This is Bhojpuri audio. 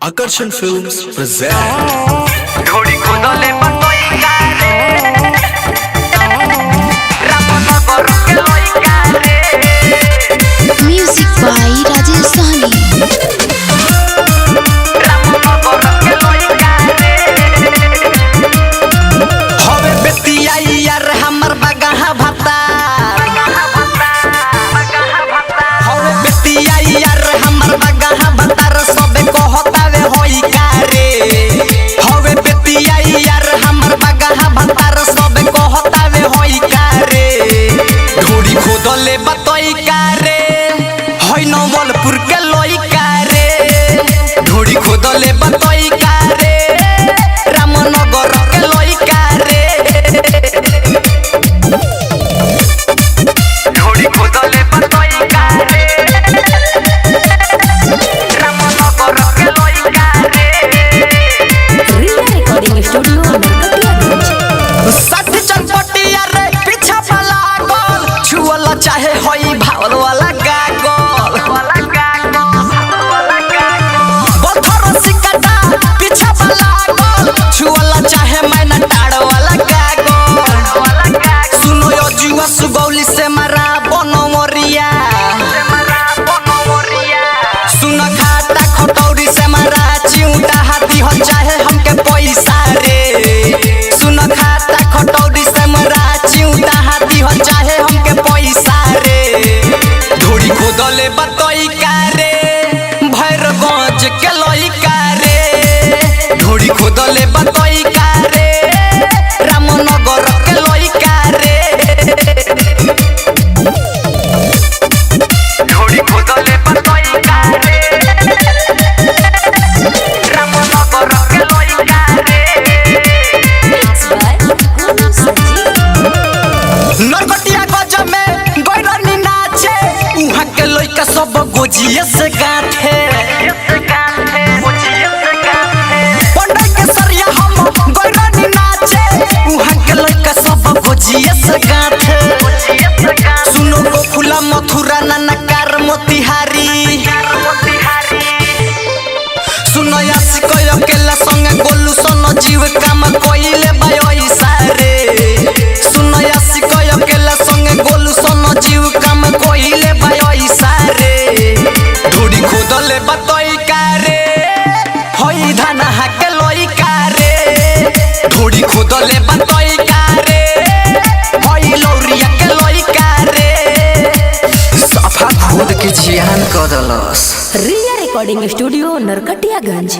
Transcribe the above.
Akarshan Films present थोड़ी खुदले बतोई कारे रामनगर के लोई कारे Music by Rajesh Sahni. Ramnagar के लोई कारे हवे बेतिया यार हमर बगाहा भाता हवे बेतिया यार हमर बगाहा भाता सबे कहतावे होई कारे हवे बेतिया यार हमर बगाहा भाता सबे कहतावे होई कारे ढोड़ी खोदले बतई कारे होई नवलपुर के लोई कारे ढोड़ी खोदले बतई कारे रामनगर के लोई कारे थोड़ी खुदले बतोई कारे रामनगर के लोई कारे रिया रिकॉर्डिंग स्टूडियो नरकटियागंज। सट चनपटिया रे पीछा पला गोल छुअला चाहे होई भावल वाला गागोल वाला गागो बथर सिकटा पीछा पला गोल छुअला चाहे मैना टाड़ वाला गागोल वाला गागो सुनो यो जुआ सुगौली से मारा बनमरिया मरा बनमरिया सुन खाता खटौरी से मारा चिउटा हाथी हो चाहे हमके पैसा रे सुन खाता खटौरी से मारा चिउटा हाथी हो चाहे हमके पैसा रे ढोड़ी खोदले बतई कारे भैरगंज के लई कारे ढोड़ी खोदले बतई कारे रामनगर के लई कारे थोड़ी खुदले बतोई कारे रामनगर के लोई कारे Mixed by Gunu Sanjeev. Narkatiya गज में गैरनी नाचे उहाँ के लइका सब गोजिए से गाथे पंडई के सरिया हम गैरनी नाचे उहाँ के लइका सब गोजिए से गाथे सुनो गो फुला मथुरा ननकार मोतिहारी सुनो यासी कोय अकेला संगे गोलू सोनो जीव काम कोइले बायोई सारे सुनो यासी कोय अकेला संगे गोलू सोनो जीव काम कोइले बायोई सारे ढोड़ी खोदले बतई कारे होई धाना हाके लोई कारे ढोड़ी खोदले बतई कारे होई लौरिया के लोई कारे सफा खोद के जियान कदलस रिया रिकॉर्डिंग स्टूडियो नरकटियागंज।